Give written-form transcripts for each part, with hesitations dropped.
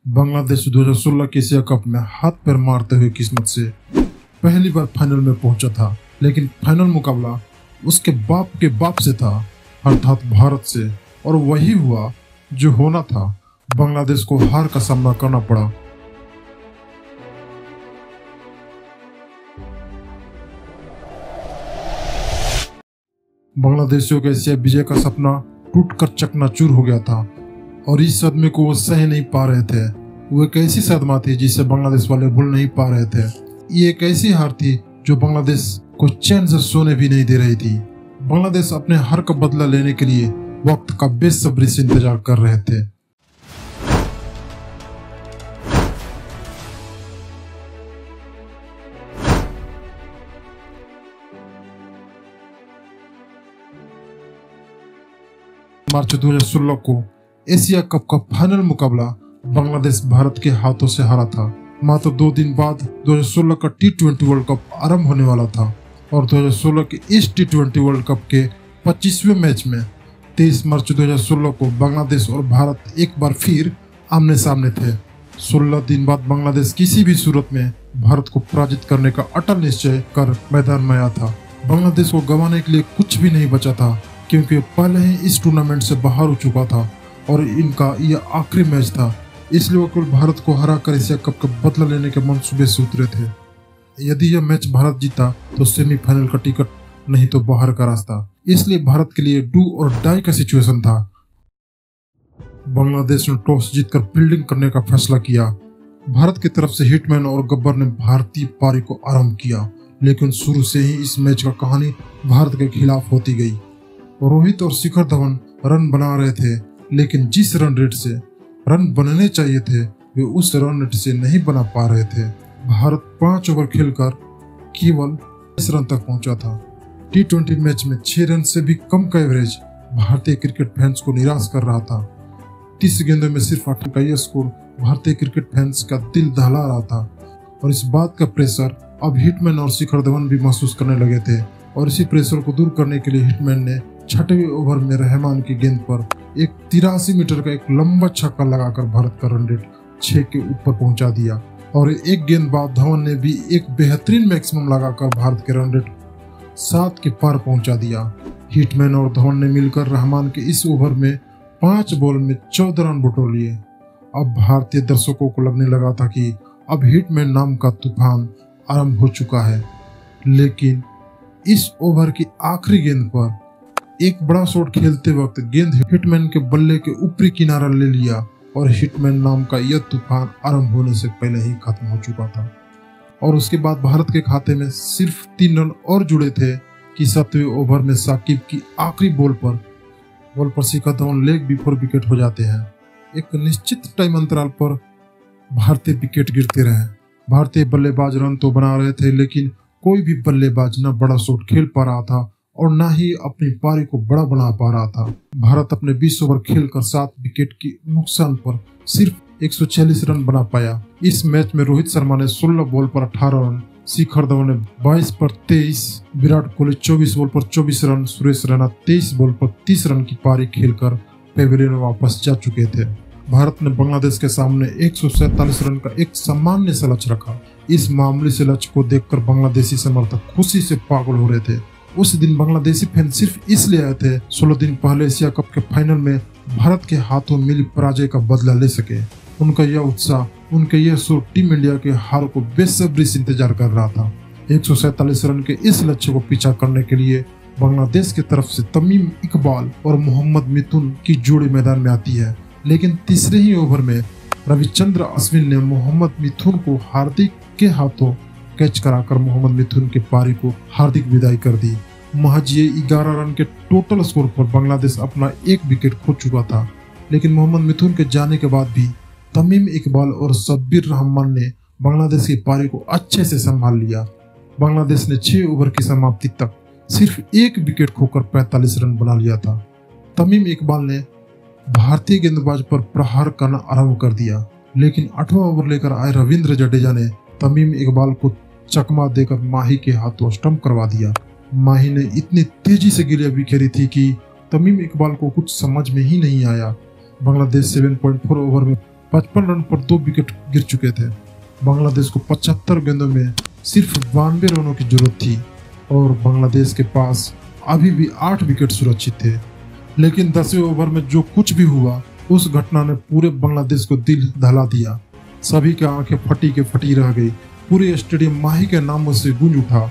बांग्लादेश 2016 के Asia cup में हाथ पैर मारते हुए किस्मत से पहली बार फाइनल में पहुंचा था, लेकिन फाइनल मुकाबला उसके बाप से था, अर्थात भारत से। और वही हुआ जो होना था। बांग्लादेश को हार का सामना करना पड़ा। बांग्लादेशियों के एशिया विजय का सपना टूटकर चकनाचूर हो गया था और इस सदमे को वो सह नहीं पा रहे थे। वो एक ऐसी सदमा थी जिसे बांग्लादेश वाले भूल नहीं पा रहे थे। ये एक ऐसी हार थी जो बांग्लादेश को चैन से सोने भी नहीं दे रही थी। बांग्लादेश अपने हार का बदला लेने के लिए वक्त का बेसब्री से इंतजार कर रहे थे। मार्च 2016 को एशिया कप का फाइनल मुकाबला बांग्लादेश भारत के हाथों से हारा था। मात्र 2 दिन बाद 2016 का T20 वर्ल्ड कप आरंभ होने वाला था और 2016 के इस T20 वर्ल्ड कप के 25वें मैच में 23 मार्च 2016 को बांग्लादेश और भारत एक बार फिर आमने सामने थे। 16 दिन बाद बांग्लादेश किसी भी सूरत में भारत को पराजित करने का अटल निश्चय कर मैदान में आया था। बांग्लादेश को गंवाने के लिए कुछ भी नहीं बचा था, क्योंकि पहले ही इस टूर्नामेंट से बाहर हो चुका था और इनका यह आखिरी मैच था। इसलिए वो केवल भारत को हराकर एशिया कप का बदला लेने के मंसूबे से उतरे थे। यदि यह मैच भारत जीता तो सेमीफाइनल का टिकट, नहीं तो बाहर का रास्ता। इसलिए भारत के लिए डू और डाई का सिचुएशन था। बांग्लादेश ने टॉस जीतकर फील्डिंग करने का फैसला किया। भारत की तरफ से हिटमैन और गब्बर ने भारतीय पारी को आरंभ किया, लेकिन शुरू से ही इस मैच का कहानी भारत के खिलाफ होती गई। रोहित और शिखर धवन रन बना रहे थे, लेकिन जिस रन रेट से रन बनने चाहिए थे वे उस रन रेट से नहीं बना पा रहे थे। भारत 5 ओवर खेलकर केवल 10 रन तक पहुंचा था। T20 मैच में 6 रन से भी कम का एवरेज भारतीय क्रिकेट फैंस को निराश कर रहा था। 30 गेंदों में सिर्फ 8 का यह स्कोर भारतीय क्रिकेट फैंस का दिल दहला रहा था और इस बात का प्रेशर अब हिटमैन और शिखर धवन भी महसूस करने लगे थे। और इसी प्रेशर को दूर करने के लिए हिटमैन ने 6वें ओवर में रहमान की गेंद पर एक 83 मीटर का एक लंबा छक्का लगाकर भारत का रन रेट 6 के ऊपर पहुंचा दिया। और एक गेंद बाद धवन ने भी एक बेहतरीन मैक्सिमम लगाकर भारत के रन रेट 7 के पार पहुंचा दिया। हिटमैन और धवन ने मिलकर रहमान के इस ओवर में 5 बॉल में 14 रन बटोर लिए। अब भारतीय दर्शकों को लगने लगा था कि अब हिटमैन नाम का तूफान आरंभ हो चुका है, लेकिन इस ओवर की आखिरी गेंद पर एक बड़ा शॉट खेलते वक्त गेंद हिटमैन के बल्ले के ऊपरी किनारा ले लिया और हिटमैन नाम का यह तूफान आरंभ होने से पहले ही खत्म हो चुका था। और उसके बाद भारत के खाते में सिर्फ 3 रन और जुड़े थे कि 7वें ओवर में साकिब की आखिरी बॉल पर Shikhar Dhawan leg before wicket हो जाते हैं। एक निश्चित टाइम अंतराल पर भारतीय विकेट गिरते रहे। भारतीय बल्लेबाज रन तो बना रहे थे, लेकिन कोई भी बल्लेबाज न बड़ा शॉट खेल पा रहा था और न ही अपनी पारी को बड़ा बना पा रहा था। भारत अपने 20 ओवर खेलकर 7 विकेट की नुकसान पर सिर्फ 146 रन बना पाया। इस मैच में रोहित शर्मा ने 16 बॉल पर 18 रन, शिखर धवन ने 22 पर 23, विराट कोहली 24 बॉल पर 24 रन, सुरेश रैना 23 बॉल पर 30 रन की पारी खेलकर पेविलियन में वापस जा चुके थे। भारत ने बांग्लादेश के सामने 147 रन का एक सामान्य सा लक्ष्य रखा। इस मामूली से लक्ष्य को देखकर बांग्लादेशी समर्थक खुशी से पागल हो रहे थे। उस दिन बांग्लादेशी फैन सिर्फ इसलिए आए थे 16 दिन पहले एशिया कप के फाइनल में भारत के हाथों मिली पराजय का बदला ले सके। उनका यह उत्साह, उनके यह शोर टीम इंडिया के हार को बेसब्री से इंतजार कर रहा था। 147 रन के इस लक्ष्य को पीछा करने के लिए बांग्लादेश की तरफ से तमीम इकबाल और मोहम्मद मिथुन की जोड़ी मैदान में आती है, लेकिन तीसरे ही ओवर में रविचंद्र अश्विन ने मोहम्मद मिथुन को हार्दिक के हाथों कैच कराकर मोहम्मद मिथुन के पारी को हार्दिक विदाई कर दी। महज ये 11 रन के टोटल स्कोर पर बांग्लादेश अपना 1 विकेट खो चुका था, लेकिन मोहम्मद मिथुन के जाने के बाद भी तमीम इकबाल और शब्बीर रहमान ने बांग्लादेश की पारी को अच्छे से संभाल लिया। बांग्लादेश ने 6 ओवर की समाप्ति तक सिर्फ 1 विकेट खोकर 45 रन बना लिया था। तमीम इकबाल ने भारतीय गेंदबाज पर प्रहार करना आरंभ कर दिया, लेकिन 8वां ओवर लेकर आए रविंद्र जडेजा ने तमीम इकबाल को चकमा देकर माही के हाथों स्टंप करवा दिया। माही ने इतनी तेजी से गेंदें बिखेरी थी कि तमीम इकबाल को कुछ समझ में ही नहीं आया। बांग्लादेश 7.4 ओवर में 55 रन पर 2 विकेट गिर चुके थे। बांग्लादेश को 75 गेंदों में सिर्फ 92 रनों की जरूरत थी और बांग्लादेश के पास अभी भी 8 विकेट सुरक्षित थे। लेकिन 10वें ओवर में जो कुछ भी हुआ, उस घटना ने पूरे बांग्लादेश को दिल दहला दिया। सभी की आंखें फटी के फटी रह गई। पूरे स्टेडियम माही के नामों से गूंज उठा।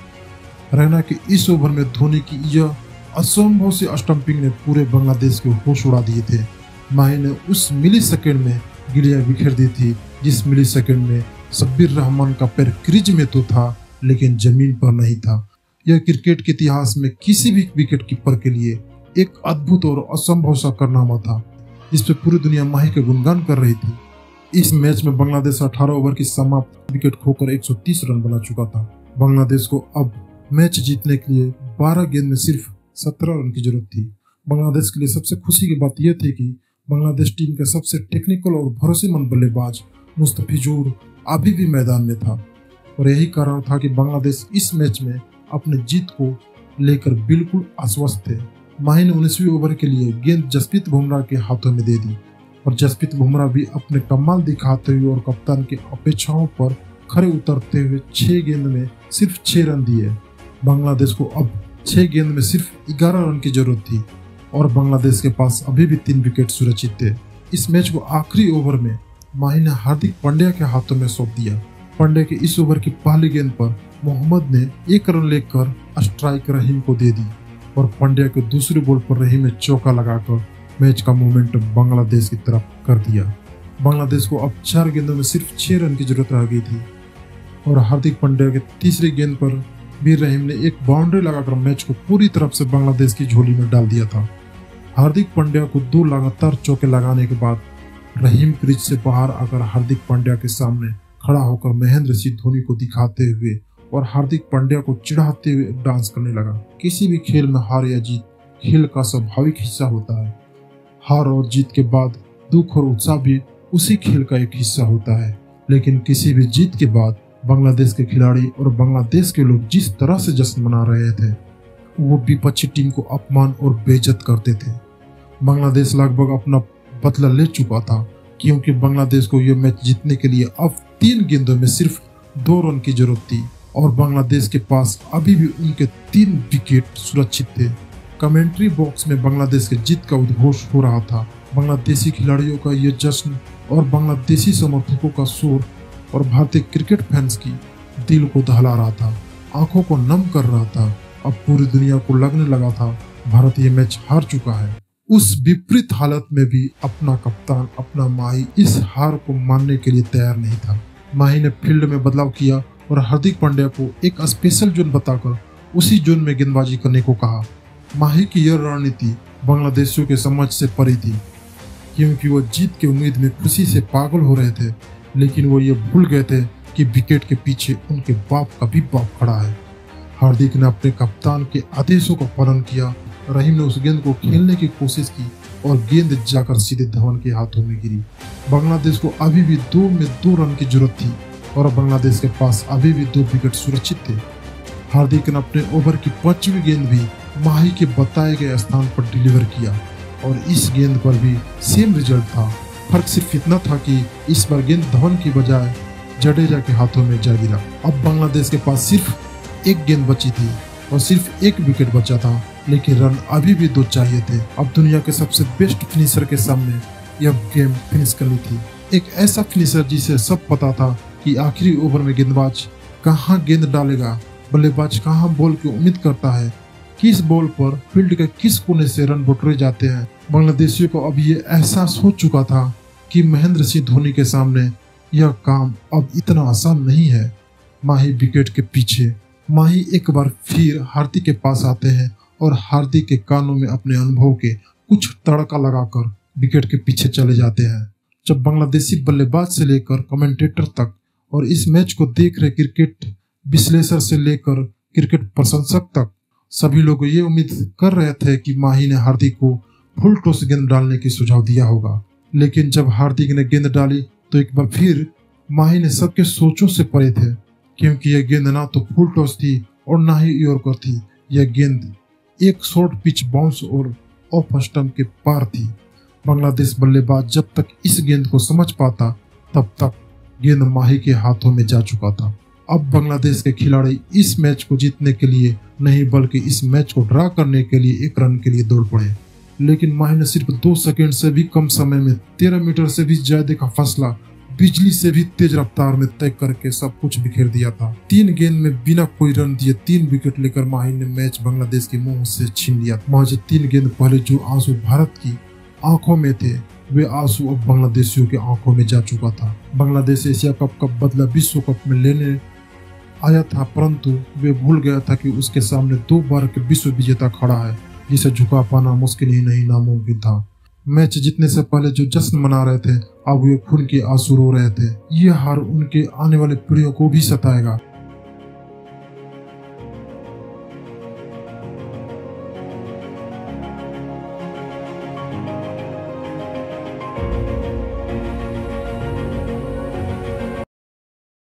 रैना के इस ओवर में धोनी की यह असंभव सी स्टंपिंग ने पूरे बांग्लादेश के होश उड़ा दिए थे। माही ने उस मिली सेकेंड में गिलियां बिखेर दी थी, जिस मिली सेकेंड में शब्बीर रहमान का पैर क्रीज में तो था लेकिन जमीन पर नहीं था। यह क्रिकेट के इतिहास में किसी भी विकेट कीपर के लिए एक अद्भुत और असंभव सा कारनामा था, जिस पे पूरी दुनिया माही के गुणगान कर रही थी। इस मैच में बांग्लादेश 18 ओवर की समाप्त विकेट खोकर 130 रन बना चुका था। बांग्लादेश को अब मैच जीतने के लिए 12 गेंद में सिर्फ 17 रन की जरूरत थी। बांग्लादेश के लिए सबसे खुशी की बात यह थी कि बांग्लादेश टीम का सबसे टेक्निकल और भरोसेमंद बल्लेबाज मुस्तफिजुर अभी भी मैदान में था और यही कारण था कि बांग्लादेश इस मैच में अपने जीत को लेकर बिल्कुल आश्वस्त थे। माही ने 19वीं ओवर के लिए गेंद जसप्रीत बुमराह के हाथों में दे दी और जसप्रीत बुमराह भी अपने कमाल दिखाते हुए और कप्तान की अपेक्षाओं पर खरे उतरते हुए 6 गेंद में सिर्फ 6 रन दिए। बांग्लादेश को अब 6 गेंद में सिर्फ 11 रन की जरूरत थी और बांग्लादेश के पास अभी भी 3 विकेट सुरक्षित थे। इस मैच को आखिरी ओवर में माही ने हार्दिक पांड्या के हाथों में सौंप दिया। पांड्या के इस ओवर की पहली गेंद पर मोहम्मद ने 1 रन लेकर स्ट्राइक रहीम को दे दी और पांड्या के दूसरे बॉल पर रहीम ने चौका लगाकर मैच का मोमेंटम बांग्लादेश की तरफ कर दिया। बांग्लादेश को अब 4 गेंदों में सिर्फ 6 रन की जरूरत रह गई थी और हार्दिक पांड्या के तीसरी गेंद पर भी रहीम ने एक बाउंड्री लगाकर मैच को पूरी तरफ से बांग्लादेश की झोली में डाल दिया था। हार्दिक पांड्या को 2 लगातार चौके लगाने के बाद रहीम क्रीज से बाहर आकर हार्दिक पांड्या के सामने खड़ा होकर महेंद्र सिंह धोनी को दिखाते हुए और हार्दिक पांड्या को चिढ़ाते हुए डांस करने लगा। किसी भी खेल में हार या जीत खेल का स्वाभाविक हिस्सा होता है। हार और जीत के बाद दुख और उत्साह भी उसी खेल का एक हिस्सा होता है। लेकिन किसी भी जीत के बाद बांग्लादेश के खिलाड़ी और बांग्लादेश के लोग जिस तरह से जश्न मना रहे थे, वो विपक्षी टीम को अपमान और बेइज्जत करते थे। बांग्लादेश लगभग अपना बदला ले चुका था क्योंकि बांग्लादेश को यह मैच जीतने के लिए अब 3 गेंदों में सिर्फ 2 रन की जरूरत थी और बांग्लादेश के पास अभी भी उनके 3 विकेट सुरक्षित थे। कमेंट्री बॉक्स में बांग्लादेश के जीत का उद्घोष हो रहा था। बांग्लादेशी खिलाड़ियों का यह जश्न और बांग्लादेशी समर्थकों का शोर और भारतीय क्रिकेट फैंस की दिल को दहला रहा था, आंखों को नम कर रहा था। अब पूरी दुनिया को लगने लगा था भारत ये मैच हार चुका है। उस विपरीत हालत में भी अपना कप्तान अपना माही इस हार को मानने के लिए तैयार नहीं था। माही ने फील्ड में बदलाव किया और हार्दिक पांड्या को एक स्पेशल जोन बताकर उसी जोन में गेंदबाजी करने को कहा। माही की यह रणनीति बांग्लादेशियों के समझ से परी थी क्योंकि वो जीत की उम्मीद में खुशी से पागल हो रहे थे, लेकिन वो ये भूल गए थे कि विकेट के पीछे उनके बाप का भी बाप खड़ा है। हार्दिक ने अपने कप्तान के आदेशों का पालन किया। रहीम ने उस गेंद को खेलने की कोशिश की और गेंद जाकर सीधे धवन के हाथों में गिरी। बांग्लादेश को अभी भी 2 में 2 रन की जरूरत थी और बांग्लादेश के पास अभी भी 2 विकेट सुरक्षित थे। हार्दिक ने अपने ओवर की 5वीं गेंद भी माही के बताए गए स्थान पर डिलीवर किया और इस गेंद पर भी सेम रिजल्ट था। फर्क सिर्फ इतना था कि इस बार गेंद धवन की बजाय जडेजा के हाथों में जा गिरा। अब बांग्लादेश के पास सिर्फ 1 गेंद बची थी और सिर्फ 1 विकेट बचा था, लेकिन रन अभी भी 2 चाहिए थे। अब दुनिया के सबसे बेस्ट फिनिशर के सामने यह गेम फिनिश करनी थी। एक ऐसा फिनिशर जिसे सब पता था कि आखिरी ओवर में गेंदबाज कहाँ गेंद डालेगा, बल्लेबाज कहाँ बॉल की उम्मीद करता है, किस बॉल पर फील्ड के किस कोने से रन बटोरे जाते हैं। बांग्लादेशियों को अब ये एहसास हो चुका था कि महेंद्र सिंह धोनी के सामने यह काम अब इतना आसान नहीं है। माही विकेट के पीछे। माही एक बार फिर हार्दिक के पास आते हैं और हार्दिक के कानों में अपने अनुभव के कुछ तड़का लगाकर विकेट के पीछे चले जाते हैं। जब बांग्लादेशी बल्लेबाज से लेकर कमेंटेटर तक और इस मैच को देख रहे क्रिकेट विश्लेषक से लेकर क्रिकेट प्रशंसक तक सभी लोग ये उम्मीद कर रहे थे कि माही ने हार्दिक को फुल टॉस गेंद डालने की सुझाव दिया होगा, लेकिन जब हार्दिक ने गेंद डाली तो एक बार फिर माही ने सबके सोचों से परे थे क्योंकि यह गेंद ना तो फुल टॉस थी और ना ही यॉर्कर थी। यह गेंद एक शॉर्ट पिच बाउंस और ऑफ स्टंप के पार थी। बांग्लादेश बल्लेबाज जब तक इस गेंद को समझ पाता तब तक गेंद माही के हाथों में जा चुका था। अब बांग्लादेश के खिलाड़ी इस मैच को जीतने के लिए नहीं बल्कि इस मैच को ड्रा करने के लिए एक रन के लिए दौड़ पड़े, लेकिन माही ने सिर्फ 2 सेकंड से भी कम समय में 13 मीटर से भी ज्यादा का फासला बिजली से भी तेज रफ्तार में तय करके सब कुछ बिखेर दिया था। 3 गेंद में बिना कोई रन दिए 3 विकेट लेकर माही ने मैच बांग्लादेश के मुंह से छीन लिया। महज 3 गेंद पहले जो आंसू भारत की आंखों में थे वे आंसू अब बांग्लादेशियों के आंखों में जा चुका था। बांग्लादेश एशिया कप का बदला विश्व कप में लेने आया था, परंतु वे भूल गया था कि उसके सामने 2 बार के विश्व विजेता खड़ा है जिसे झुका पाना मुश्किल ही नहीं नामुमकिन था। मैच जीतने से पहले जो जश्न मना रहे थे अब वे खून के आंसू रो रहे थे। ये हार उनके आने वाले पीढ़ियों को भी सताएगा।